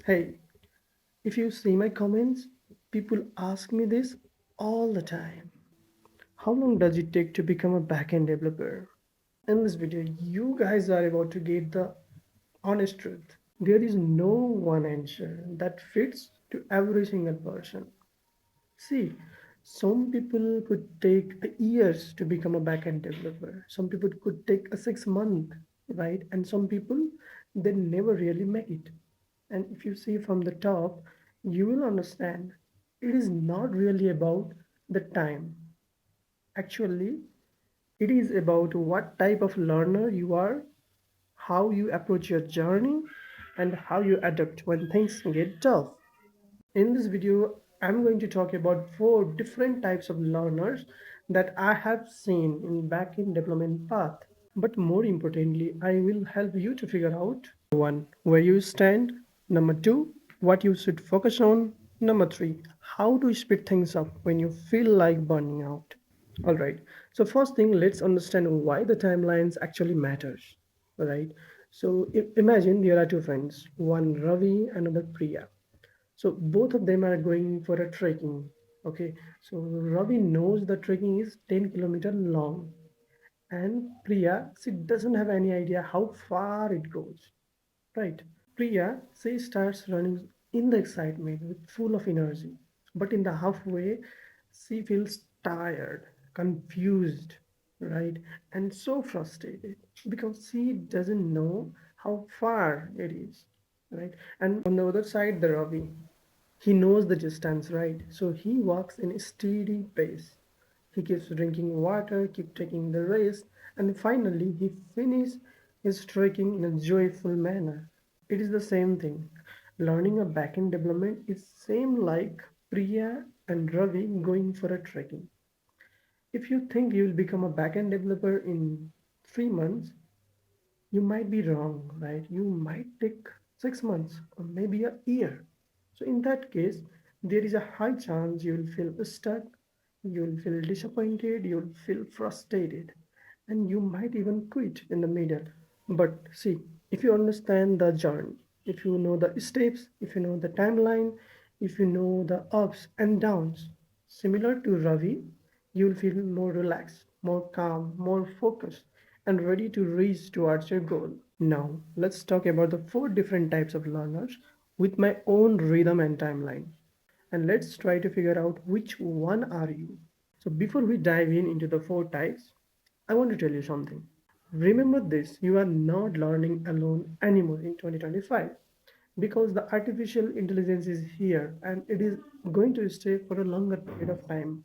Hey, if you see my comments, people ask me this all the time. How long does it take to become a backend developer? In this video, you guys are about to get the honest truth. There is no one answer that fits to every single person. See, some people could take years to become a backend developer. Some people could take a 6 month, right? And some people they never really make it. And if you see from the top, you will understand it is not really about the time. Actually, it is about what type of learner you are, how you approach your journey, and how you adapt when things get tough. In this video, I'm going to talk about four different types of learners that I have seen in backend development path. But more importantly, I will help you to figure out one, where you stand, number two, what you should focus on, number three, how to speed things up when you feel like burning out. All right. So first thing, let's understand why the timelines actually matters. All right. So imagine there are two friends, one Ravi, another Priya. So both of them are going for a trekking. Okay, so Ravi knows the trekking is 10 kilometers long, and Priya, she doesn't have any idea how far it goes. Right? Priya, she starts running in the excitement with full of energy, but in the halfway, she feels tired, confused, right, and so frustrated because she doesn't know how far it is, right? And on the other side, the Ravi, he knows the distance, right? So he walks in a steady pace. He keeps drinking water, keep taking the rest, and finally he finishes his trekking in a joyful manner. It is the same thing. Learning a backend development is same like Priya and Ravi going for a trekking. If you think you will become a backend developer in 3 months, you might be wrong, right? You might take 6 months or maybe a year. So in that case, there is a high chance you will feel stuck, you will feel disappointed, you will feel frustrated, and you might even quit in the middle. But see, if you understand the journey, if you know the steps, if you know the timeline, if you know the ups and downs, similar to Ravi, you'll feel more relaxed, more calm, more focused, and ready to reach towards your goal. Now, let's talk about the four different types of learners with my own rhythm and timeline. And let's try to figure out which one are you. So before we dive in into the four types, I want to tell you something. Remember this, you are not learning alone anymore in 2025 because the artificial intelligence is here and it is going to stay for a longer period of time.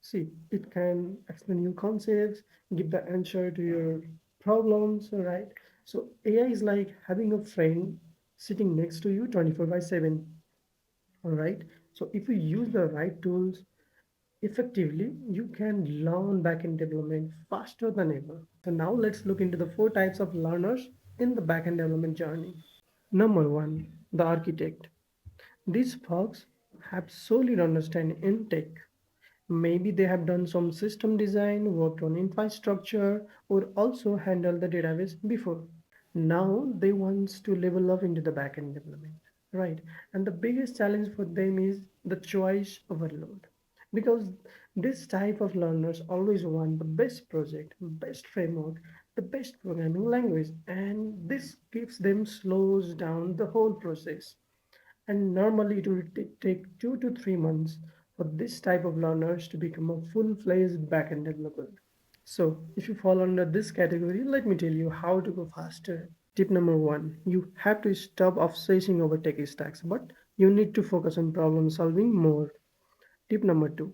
See, it can explain you concepts, give the answer to your problems, right? So AI is like having a friend sitting next to you 24 by 7. All right. So if you use the right tools effectively, you can learn backend development faster than ever. So now let's look into the four types of learners in the backend development journey. Number one, the architect. These folks have solid understanding in tech. Maybe they have done some system design, worked on infrastructure, or also handled the database before. Now they want to level up into the backend development, right? And the biggest challenge for them is the choice overload. Because this type of learners always want the best project, best framework, the best programming language, and this gives them slows down the whole process. And normally it will take 2 to 3 months for this type of learners to become a full-fledged backend developer. So if you fall under this category, let me tell you how to go faster. Tip number one, you have to stop obsessing over tech stacks, but you need to focus on problem solving more. Tip number two,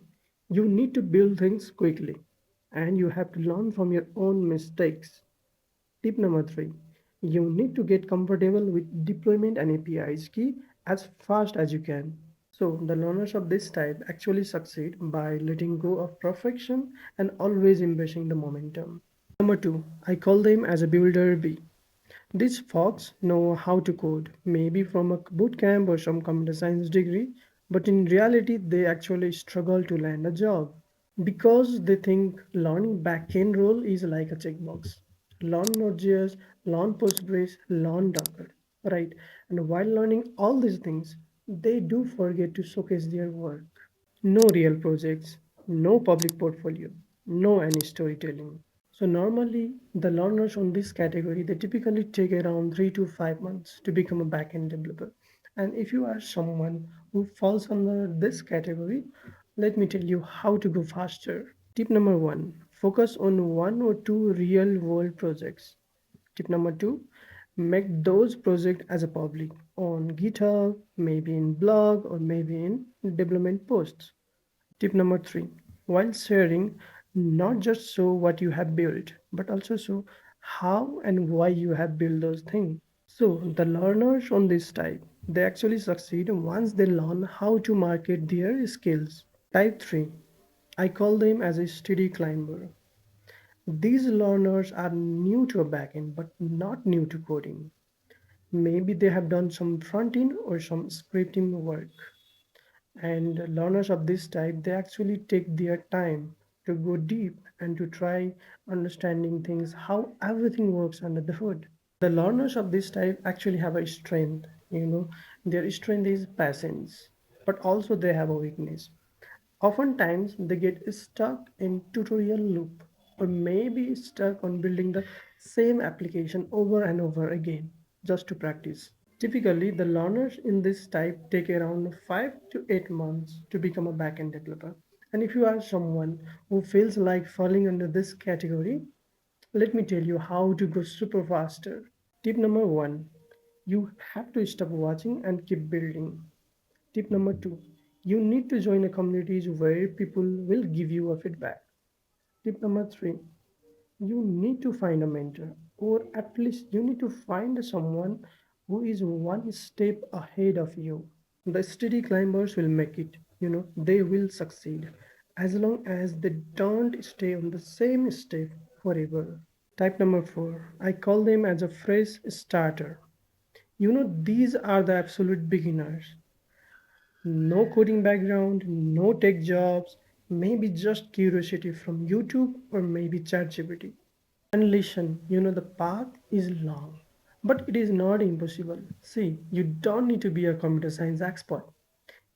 you need to build things quickly and you have to learn from your own mistakes. Tip number three, you need to get comfortable with deployment and APIs key as fast as you can. So the learners of this type actually succeed by letting go of perfection and always embracing the momentum. Number two, I call them as a builder bee. These folks know how to code, maybe from a bootcamp or some computer science degree, but in reality they actually struggle to land a job because they think learning backend role is like a checkbox. Learn Node.js, learn Postgres, learn Docker. right? And while learning all these things, they do forget to showcase their work. No real projects, no public portfolio, no any storytelling. So normally the learners on this category they typically take around 3 to 5 months to become a backend developer. And if you are someone who falls under this category, let me tell you how to go faster. Tip number one, focus on one or two real world projects. Tip number two, make those projects as a public on GitHub, maybe in blog or maybe in development posts. Tip number three, while sharing, not just show what you have built, but also show how and why you have built those things. So the learners on this type, they actually succeed once they learn how to market their skills. Type 3, I call them as a steady climber. These learners are new to a backend but not new to coding. Maybe they have done some front end or some scripting work. And learners of this type, they actually take their time to go deep and to try understanding things, how everything works under the hood. The learners of this type actually have a strength, their strength is patience, but also they have a weakness. Oftentimes they get stuck in tutorial loop or maybe stuck on building the same application over and over again just to practice. Typically, the learners in this type take around 5 to 8 months to become a backend developer. And if you are someone who feels like falling under this category, let me tell you how to go super faster. Tip number 1, you have to stop watching and keep building. Tip number 2, you need to join a communities where people will give you a feedback. Tip number 3, you need to find a mentor, or at least you need to find someone who is one step ahead of you. The steady climbers will make it, they will succeed as long as they don't stay on the same step forever. Type number 4, I call them as a fresh starter. These are the absolute beginners. No coding background, no tech jobs, maybe just curiosity from YouTube or maybe ChatGPT. And listen, the path is long, but it is not impossible. See, you don't need to be a computer science expert.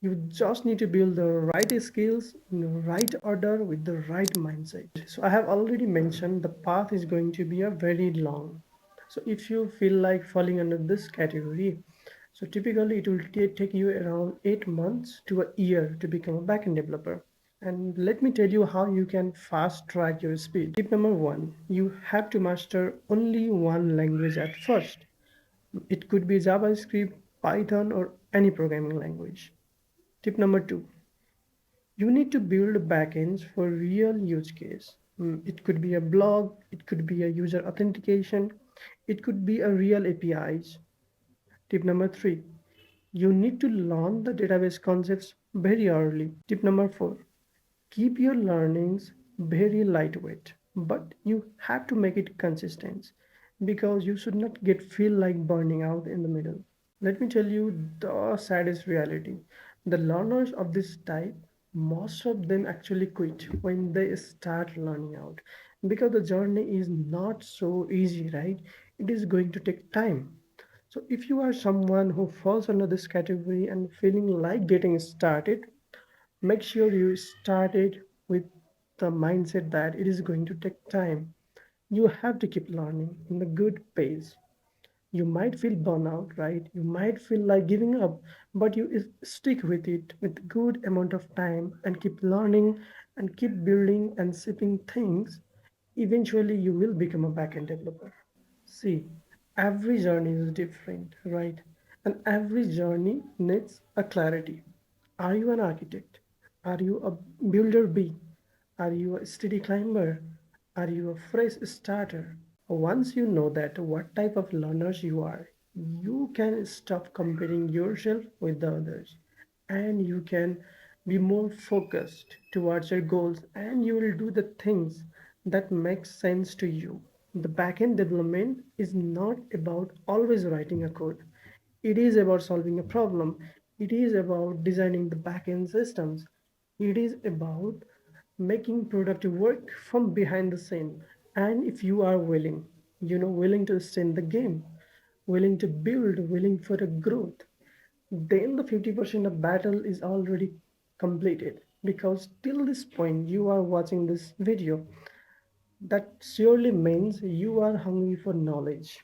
You just need to build the right skills in the right order with the right mindset. So I have already mentioned the path is going to be a very long. So if you feel like falling under this category, so typically it will take you around 8 months to a year to become a backend developer. And let me tell you how you can fast track your speed. Tip number 1, you have to master only one language at first. It could be JavaScript, Python, or any programming language. Tip number 2, you need to build backends for real use case. It could be a blog, it could be a user authentication, it could be a real APIs. Tip number 3, you need to learn the database concepts very early. Tip number 4, keep your learnings very lightweight, but you have to make it consistent because you should not get feel like burning out in the middle. Let me tell you the saddest reality. The learners of this type, most of them actually quit when they start learning out because the journey is not so easy, right? It is going to take time. So if you are someone who falls under this category and feeling like getting started, make sure you start it with the mindset that it is going to take time. You have to keep learning in the good pace. You might feel burnout, right? You might feel like giving up, but you stick with it with good amount of time and keep learning and keep building and shipping things. Eventually you will become a backend developer. See, every journey is different, right? And every journey needs a clarity. Are you an architect? Are you a builder bee? Are you a steady climber? Are you a fresh starter? Once you know that what type of learners you are, you can stop comparing yourself with the others and you can be more focused towards your goals and you will do the things that make sense to you. The backend development is not about always writing a code. It is about solving a problem. It is about designing the backend systems. It is about making productive work from behind the scene. And if you are willing, willing to stay in the game, willing to build, willing for a growth, then the 50% of battle is already completed. Because till this point you are watching this video, that surely means you are hungry for knowledge.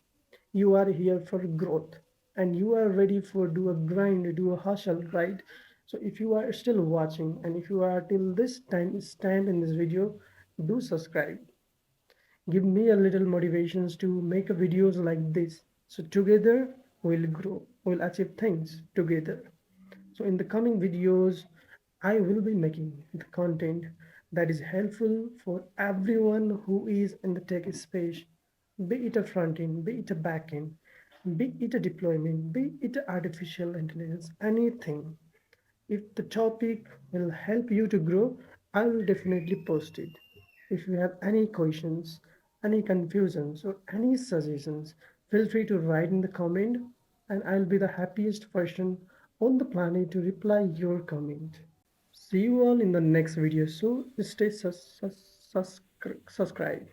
You are here for growth and you are ready for do a grind, do a hustle, right? So if you are still watching and if you are till this time stand in this video, do subscribe. Give me a little motivations to make videos like this. So together we'll grow, we'll achieve things together. So in the coming videos, I will be making the content that is helpful for everyone who is in the tech space, be it a front end, be it a back end, be it a deployment, be it artificial intelligence, anything. If the topic will help you to grow, I will definitely post it. If you have any questions, any confusions, or any suggestions, feel free to write in the comment and I'll be the happiest person on the planet to reply your comment. See you all in the next video. So stay subscribe.